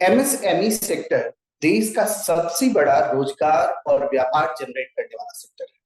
MSME sector देश का सबसे बड़ा रोजगार और व्यापार जनरेट करने वाला सेक्टर है।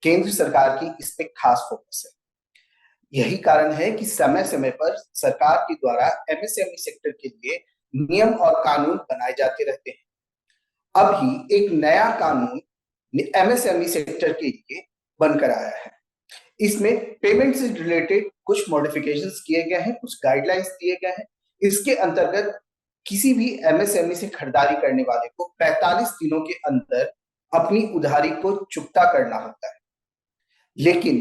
केंद्र सरकार की इस पे खास फोकस है। यही कारण है कि समय समय पर सरकार के द्वारा एमएसएमई सेक्टर के लिए नियम और कानून बनाए जाते रहते हैं। अभी एक नया कानून एमएसएमई सेक्टर के लिए बनकर आया है। इसमें पेमेंट से रिलेटेड कुछ मॉडिफिकेशंस किए गए हैं, कुछ गाइडलाइंस दिए गए हैं। इसके अंतर्गत किसी भी एमएसएमई से खरीदारी करने वाले को 45 दिनों के अंदर अपनी उधारी को चुकता करना होता है। लेकिन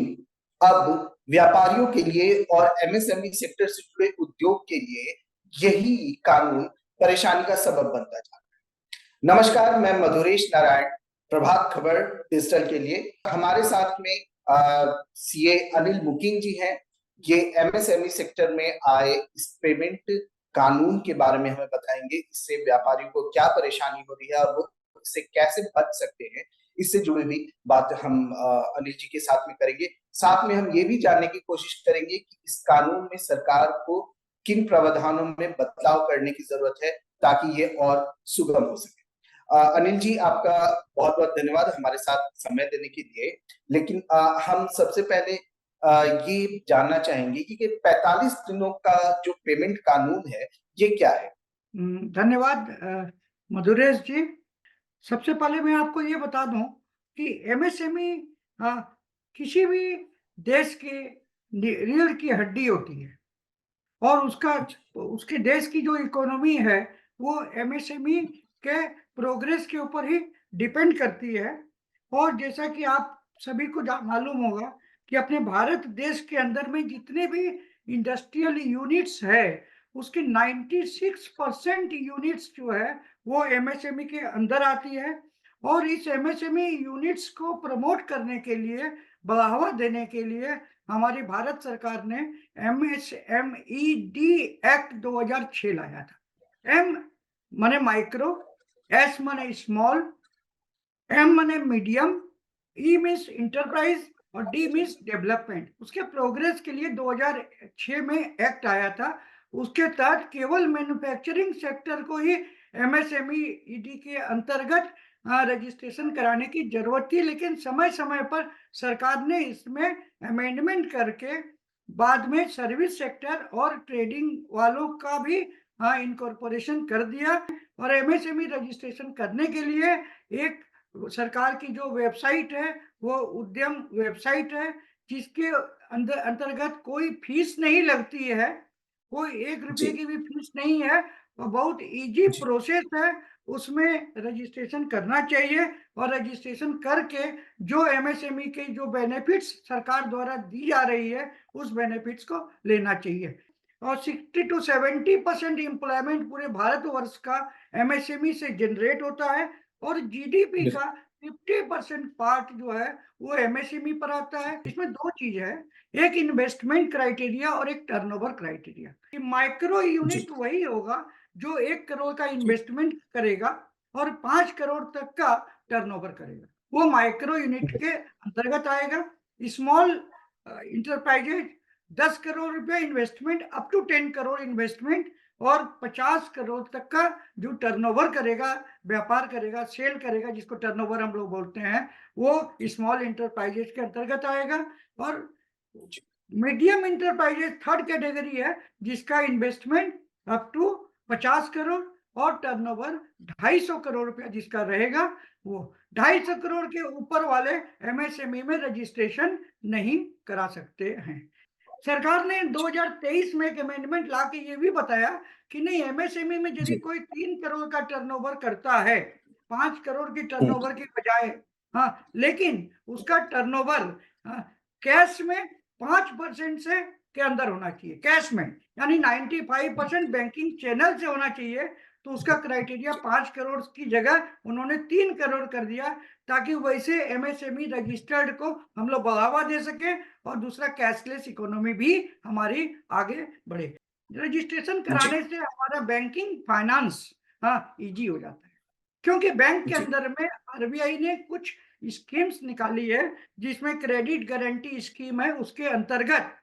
अब व्यापारियों के लिए और एमएसएमई सेक्टर से जुड़े उद्योग के लिए यही कानून परेशानी का सबब बनता जा रहा है। नमस्कार, मैं मधुरेश नारायण, प्रभात खबर डिजिटल के लिए। हमारे साथ में सीए अनिल मुकिंद जी हैं। ये एमएसएमई सेक्टर में आए इस पेमेंट कानून के बारे में हमें बताएंगे। इससे व्यापारियों को क्या परेशानी हो रही है और वो इससे कैसे बच सकते हैं। इससे जुड़ी हुई बात हम अनिल जी के साथ में करेंगे। साथ में हम ये भी जानने की कोशिश करेंगे कि इस कानून में सरकार को किन प्रावधानों में बदलाव करने की जरूरत है ताकि ये और सुगम हो सके। अनिल जी, आपका बहुत बहुत धन्यवाद हमारे साथ समय देने के लिए। लेकिन हम सबसे पहले ये जानना चाहेंगे कि 45 दिनों का जो पेमेंट कानून है ये क्या है। धन्यवाद मधुरेश जी। सबसे पहले मैं आपको ये बता दूं कि एमएसएमई किसी भी देश के रीढ़ की हड्डी होती है और उसके देश की जो इकोनॉमी है वो एमएसएमई के प्रोग्रेस के ऊपर ही डिपेंड करती है। और जैसा कि आप सभी को मालूम होगा कि अपने भारत देश के अंदर में जितने भी इंडस्ट्रियल यूनिट्स है उसके 96% यूनिट्स जो है वो एमएसएमई के अंदर आती है। और इस एमएसएमई यूनिट्स को प्रमोट करने के लिए, बढ़ावा देने के लिए हमारी भारत सरकार ने एमएसएमईडी एक्ट 2006 लाया था। एम माने माइक्रो, एस माने स्मॉल, एम माने मीडियम, ई मीन्स इंटरप्राइज और डी मीन्स डेवलपमेंट। उसके प्रोग्रेस के लिए 2006 में एक्ट आया था। उसके तहत केवल मैन्युफैक्चरिंग सेक्टर को ही एमएसएमईडी के अंतर्गत रजिस्ट्रेशन कराने की जरूरत थी, लेकिन समय समय पर सरकार ने इसमें अमेंडमेंट करके बाद में सर्विस सेक्टर और ट्रेडिंग वालों का भी इनकॉर्पोरेशन कर दिया। और एमएसएमई रजिस्ट्रेशन करने के लिए एक सरकार की जो वेबसाइट है वो उद्यम वेबसाइट है, जिसके अंतर्गत कोई फीस नहीं लगती है, कोई 1 रुपये की भी फीस नहीं है और बहुत इजी प्रोसेस है। उसमें रजिस्ट्रेशन करना चाहिए और रजिस्ट्रेशन करके जो एमएसएमई के जो बेनिफिट्स सरकार द्वारा दी जा रही है उस बेनिफिट्स को लेना चाहिए। और 60 to 70% एम्प्लॉयमेंट पूरे भारतवर्ष का एमएसएमई से जनरेट होता है और जीडीपी का 50% पार्ट जो है वो एमएसएमई पर आता है। इसमें दो चीज है, एक इन्वेस्टमेंट क्राइटेरिया और एक टर्नओवर क्राइटेरिया। माइक्रो यूनिट वही होगा जो 1 करोड़ का इन्वेस्टमेंट करेगा और 5 करोड़ तक का टर्नओवर करेगा, वो माइक्रो यूनिट के अंतर्गत आएगा। स्मॉल इंटरप्राइजेज 10 करोड़ रुपए investment up to 10 crore investment और 50 करोड़ तक का जो टर्नओवर करेगा, व्यापार करेगा, सेल करेगा, जिसको टर्नओवर हम लोग बोलते हैं, वो स्मॉल इंटरप्राइजेज के अंतर्गत आएगा। और मीडियम इंटरप्राइजेज थर्ड कैटेगरी है जिसका इन्वेस्टमेंट अप टू 50 करोड़ और टर्नओवर 250 करोड़ रुपया जिसका रहेगा, वो 250 करोड़ के ऊपर वाले एमएसएमई में रजिस्ट्रेशन नहीं करा सकते हैं। सरकार ने 2023 में एक अमेंडमेंट ला के ये भी बताया कि नहीं, एमएसएमई में यदि कोई 3 करोड़ का टर्नओवर करता है 5 करोड़ की टर्नओवर की बजाय, लेकिन उसका टर्नओवर कैश में 5% से के अंदर होना चाहिए, कैश में, यानी 95% बैंकिंग चैनल से होना चाहिए। तो उसका क्राइटेरिया 5 करोड़ की जगह उन्होंने 3 करोड़ कर दिया, ताकि वैसे एमएसएमई रजिस्टर्ड को हम लोग बढ़ावा दे सके और दूसरा कैशलेस इकोनॉमी भी हमारी आगे बढ़े। रजिस्ट्रेशन कराने से हमारा बैंकिंग फाइनेंस इजी हो जाता है, क्योंकि बैंक के अंदर में आरबीआई ने कुछ स्कीम्स निकाली है जिसमें क्रेडिट गारंटी स्कीम है। उसके अंतर्गत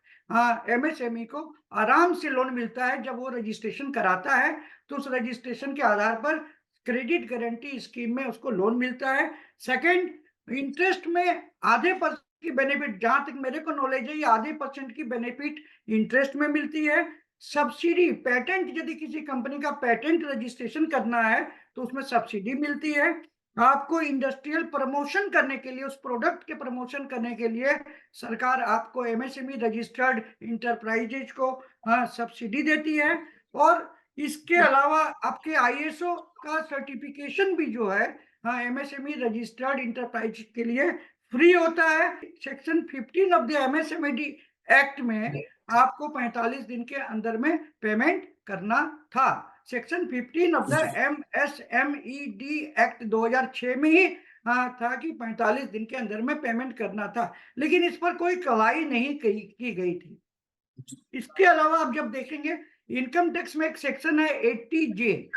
एमएसएमई को आराम से लोन मिलता है। जब वो रजिस्ट्रेशन कराता है तो उस रजिस्ट्रेशन के आधार पर क्रेडिट गारंटी स्कीम में उसको लोन मिलता है। सेकंड, इंटरेस्ट में आधे % की बेनिफिट, जहां तक मेरे को नॉलेज है, ये आधे % की बेनिफिट इंटरेस्ट में मिलती है। सब्सिडी, पेटेंट, यदि किसी कंपनी का पेटेंट रजिस्ट्रेशन करना है तो उसमें सब्सिडी मिलती है। आपको इंडस्ट्रियल प्रमोशन करने के लिए, उस प्रोडक्ट के प्रमोशन करने के लिए सरकार आपको एमएसएमई रजिस्टर्ड इंटरप्राइजेज को सब्सिडी देती है। और इसके अलावा आपके आईएसओ का सर्टिफिकेशन भी जो है एमएसएमई रजिस्टर्ड इंटरप्राइज के लिए फ्री होता है। Section 15 of the MSME act में आपको 45 दिन के अंदर में पेमेंट करना था। Section 15 of the MSMED act 2006 में ही था कि 45 दिन के अंदर में पेमेंट करना था, लेकिन इस पर कोई कड़ाई नहीं की गई थी। इसके अलावा आप जब देखेंगे इनकम टैक्स में एक सेक्शन है 80J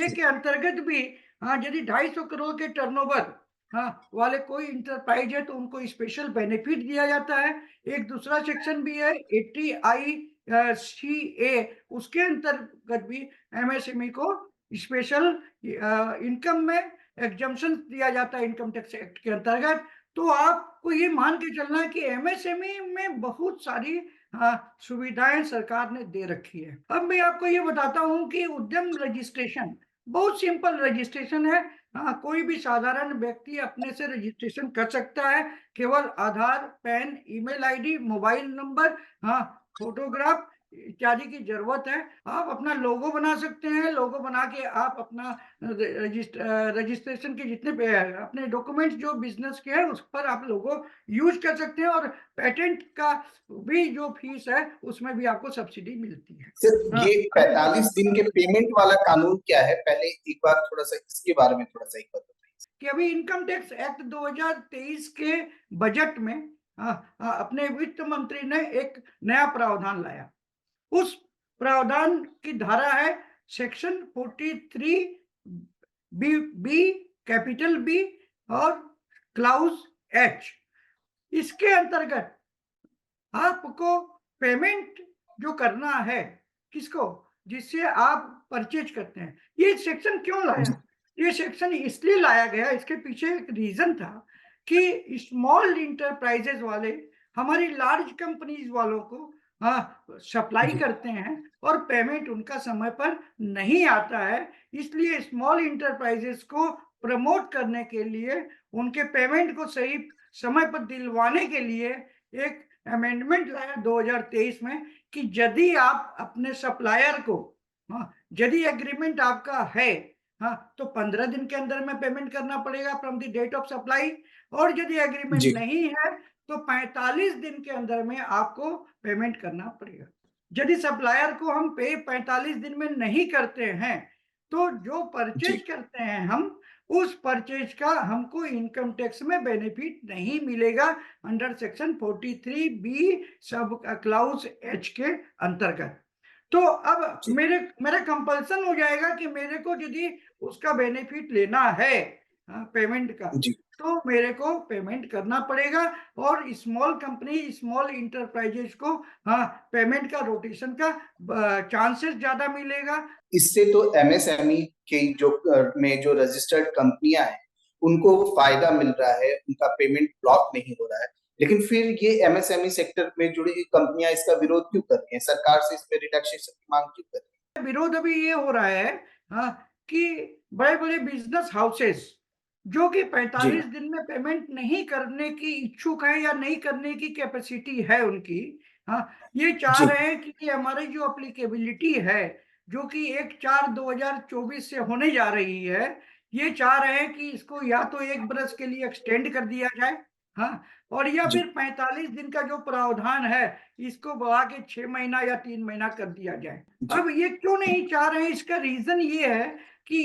के अंतर्गत भी यदि 250 करोड़ के टर्नओवर वाले कोई इंटरप्राइज है तो उनको स्पेशल बेनिफिट दिया जाता है। एक दूसरा सेक्शन भी है 80ICA, उसके अंतर्गत भी एमएसएमई को स्पेशल इनकम में एग्जम्पशन दिया जाता है इनकम टैक्स एक्ट के अंतर्गत। तो आपको ये मान के चलना है कि एमएसएमई में बहुत सारी सुविधाएं सरकार ने दे रखी है। अब मैं आपको ये बताता हूँ कि उद्यम रजिस्ट्रेशन बहुत सिंपल रजिस्ट्रेशन है। कोई भी साधारण व्यक्ति अपने से रजिस्ट्रेशन कर सकता है। केवल Aadhaar, PAN, email ID, mobile number, photograph इत्यादि की जरूरत है। आप अपना लोगो बना सकते हैं। लोगो बना के आप अपना रजिस्ट्रेशन के जितने अपने डॉक्यूमेंट्स जो बिजनेस के हैं उस पर आप लोगो यूज कर सकते हैं। और पेटेंट का भी जो फीस है उसमें भी आपको सब्सिडी मिलती है। सर, ये 45 दिन के पेमेंट वाला कानून क्या है? पहले एक बार थोड़ा सा इसके बारे में थोड़ा सा एक बार बताइए कि अभी इनकम टैक्स एक्ट 2023 के बजट में अपने वित्त मंत्री ने एक नया प्रावधान लाया। उस प्रावधान की धारा है सेक्शन 43 बी, कैपिटल बी और क्लाउज एच। इसके अंतर्गत आपको पेमेंट जो करना है किसको, जिससे आप परचेज करते हैं। ये सेक्शन क्यों लाया? ये सेक्शन इसलिए लाया गया, इसके पीछे एक रीजन था कि स्मॉल इंटरप्राइजेज वाले हमारी लार्ज कंपनीज वालों को सप्लाई करते हैं और पेमेंट उनका समय पर नहीं आता है। इसलिए स्मॉल इंटरप्राइजेस को प्रमोट करने के लिए, उनके पेमेंट को सही समय पर दिलवाने के लिए एक अमेंडमेंट लाया 2023 में कि यदि आप अपने सप्लायर को यदि एग्रीमेंट आपका है तो 15 दिन के अंदर में पेमेंट करना पड़ेगा from the date of supply. और यदि एग्रीमेंट जी। नहीं है तो 45 दिन के अंदर में आपको पेमेंट करना पड़ेगा। यदि सप्लायर को हम पे 45 दिन में नहीं करते हैं तो जो परचेज करते हैं हम, उस परचेज का हमको इनकम टैक्स में बेनिफिट नहीं मिलेगा अंडर सेक्शन 43B सब क्लाउज एच के अंतर्गत। तो अब मेरा कंपल्सन हो जाएगा कि मेरे को यदि उसका बेनिफिट लेना है पेमेंट का, तो मेरे को पेमेंट करना पड़ेगा। और स्मॉल कंपनी, स्मॉल इंटरप्राइजेज को पेमेंट का रोटेशन का चांसेस ज्यादा मिलेगा। इससे तो एमएसएमई के जो रजिस्टर्ड कंपनियां हैं उनको फायदा मिल रहा है, उनका पेमेंट ब्लॉक नहीं हो रहा है। लेकिन फिर ये एमएसएमई सेक्टर में जुड़ी हुई कंपनियां इसका विरोध क्यों कर रही हैं? सरकार से इसमें रिलैक्सेशन की मांग क्यों कर रही है? विरोध अभी ये हो रहा है कि बड़े बड़े बिजनेस हाउसेस जो कि 45 दिन में पेमेंट नहीं करने की इच्छुक है या नहीं करने की कैपेसिटी है उनकी, ये चाह रहे हैं कि हमारी जो अप्लीकेबिलिटी है जो कि 1/4/2024 से होने जा रही है, ये चाह रहे हैं कि इसको या तो 1 बरस के लिए एक्सटेंड कर दिया जाए, और या फिर 45 दिन का जो प्रावधान है इसको बढ़ा के 6 महीना या 3 महीना कर दिया जाए। अब ये क्यों नहीं चाह रहे हैं? इसका रीजन ये है कि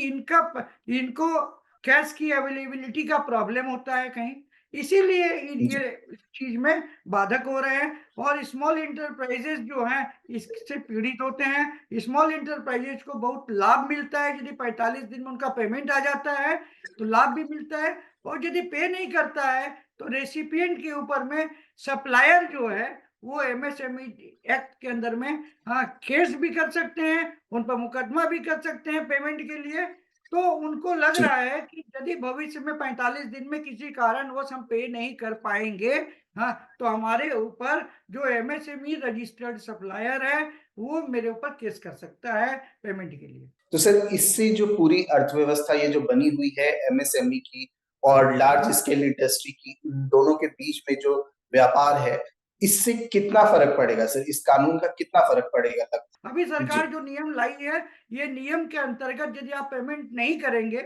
इनको कैश की अवेलेबिलिटी का प्रॉब्लम होता है कहीं, इसीलिए ये चीज में बाधक हो रहे हैं। और स्मॉल इंटरप्राइजेस जो हैं इससे पीड़ित होते हैं। स्मॉल इंटरप्राइजेस को बहुत लाभ मिलता है, यदि 45 दिन में उनका पेमेंट आ जाता है तो लाभ भी मिलता है। और यदि पे नहीं करता है तो रेसिपिएंट के ऊपर में सप्लायर जो है वो एमएसएमई एक्ट के अंदर में हाँ केस भी कर सकते हैं, उन पर मुकदमा भी कर सकते हैं पेमेंट के लिए। तो उनको लग जी। रहा है कि यदि भविष्य में 45 दिन में किसी कारणवश हम पे नहीं कर पाएंगे, हाँ, तो हमारे ऊपर जो एमएसएमई रजिस्टर्ड सप्लायर है वो मेरे ऊपर केस कर सकता है पेमेंट के लिए। तो सर, इससे जो पूरी अर्थव्यवस्था ये जो बनी हुई है एमएसएमई की और लार्ज स्केल इंडस्ट्री की, इन दोनों के बीच में जो व्यापार है, इससे कितना फर्क पड़ेगा सर? इस कानून का कितना फर्क पड़ेगा तक? अभी जी। सरकार जो नियम लाई है, ये नियम के अंतर्गत यदि आप पेमेंट नहीं करेंगे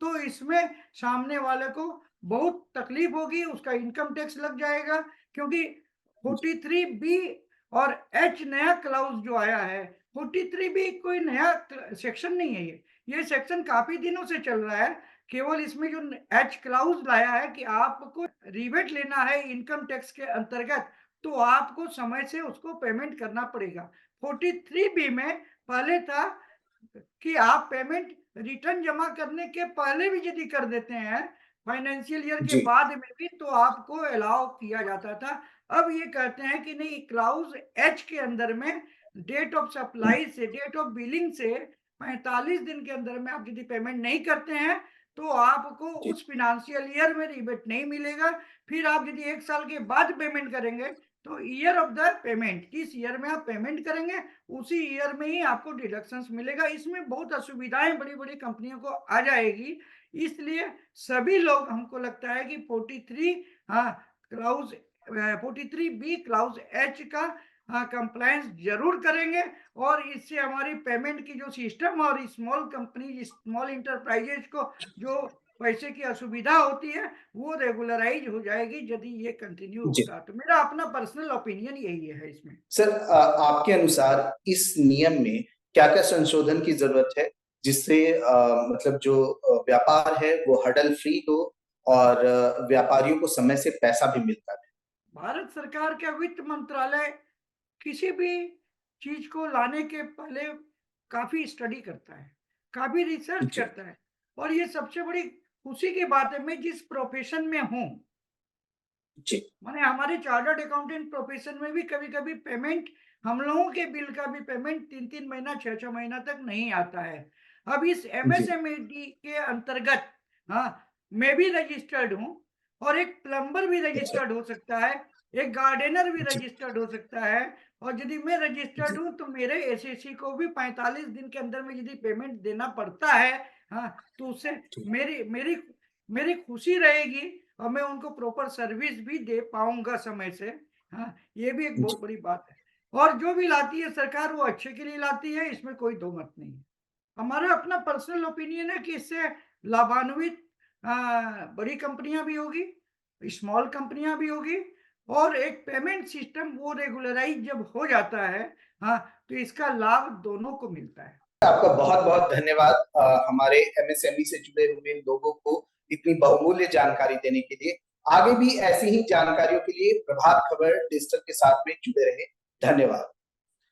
तो इसमें सामने वाले को बहुत तकलीफ होगी, उसका इनकम टैक्स लग जाएगा, क्योंकि 43B और H नया क्लाउज जो आया है। 43B कोई नया सेक्शन नहीं है, ये सेक्शन काफी दिनों से चल रहा है। केवल इसमें जो H क्लाउज लाया है कि आपको रिबेट लेना है इनकम टैक्स के अंतर्गत, तो आपको समय से उसको पेमेंट करना पड़ेगा। 43B में पहले था कि आप पेमेंट रिटर्न जमा करने के पहले भी यदि कर देते हैं, फाइनेंशियल ईयर के जी। बाद में भी, तो आपको अलाउ किया जाता था। अब ये कहते हैं कि नहीं, क्लाउज एच के अंदर में डेट ऑफ सप्लाई से, डेट ऑफ बिलिंग से 45 दिन के अंदर में आप यदि पेमेंट नहीं करते हैं तो आपको जी। उस फाइनेंशियल ईयर में रिबेट नहीं मिलेगा। फिर आप यदि 1 साल के बाद पेमेंट करेंगे तो ईयर ऑफ द पेमेंट, जिस ईयर में आप पेमेंट करेंगे उसी ईयर में ही आपको डिडक्शंस मिलेगा। इसमें बहुत असुविधाएं बड़ी-बड़ी कंपनियों को आ जाएगी। इसलिए सभी लोग, हमको लगता है कि 43 हाँ, क्लाउज 43B क्लाउज एच का कंप्लायंस जरूर करेंगे, और इससे हमारी पेमेंट की जो सिस्टम और स्मॉल कंपनी, स्मॉल इंटरप्राइजेज को जो पैसे की असुविधा होती है वो रेगुलराइज हो जाएगी यदि ये कंटिन्यू जी। होगा। तो मेरा अपना पर्सनल ओपिनियन यही है इसमें। सर, आपके अनुसार इस नियम में क्या-क्या संशोधन की जरूरत है, जिससे मतलब जो व्यापार है वो हडल फ्री हो और व्यापारियों को समय से पैसा भी मिलता रहे? भारत सरकार का वित्त मंत्रालय किसी भी चीज को लाने के पहले काफी स्टडी करता है, काफी रिसर्च जी। करता है। और ये सबसे बड़ी खुशी की बात है, मैं जिस प्रोफेशन में हूँ, जी। माने हमारे चार्टर्ड अकाउंटेंट प्रोफेशन में भी कभी-कभी पेमेंट, हम लोगों के बिल का भी पेमेंट 3-3 महीना, 6-6 महीना तक नहीं आता है। अब इस जी। एमएसएमईडी के अंतर्गत हाँ, मैं भी रजिस्टर्ड हूँ, और एक प्लम्बर भी अच्छा। रजिस्टर्ड हो सकता है, एक गार्डनर भी जी। रजिस्टर्ड हो सकता है। और यदि मैं रजिस्टर्ड जी। हूँ तो मेरे एसएससी को भी 45 दिन के अंदर में यदि पेमेंट देना पड़ता है, हाँ, तो उससे जी। मेरी मेरी मेरी खुशी रहेगी और मैं उनको प्रॉपर सर्विस भी दे पाऊँगा समय से। हाँ, ये भी एक जी। बहुत बड़ी बात है। और जो भी लाती है सरकार वो अच्छे के लिए लाती है, इसमें कोई दो मत नहीं है। हमारा अपना पर्सनल ओपिनियन है कि इससे लाभान्वित बड़ी कंपनियाँ भी होगी, स्मॉल कंपनियाँ भी होगी, और एक पेमेंट सिस्टम वो रेगुलराइज़ जब हो जाता है, हाँ, तो इसका लाभ दोनों को मिलता है। आपका बहुत-बहुत धन्यवाद हमारे एमएसएमई से जुड़े हुए लोगों को इतनी बहुमूल्य जानकारी देने के लिए। आगे भी ऐसी ही जानकारियों के लिए प्रभात खबर डिजिटल के साथ में जुड़े रहें। धन्यवाद।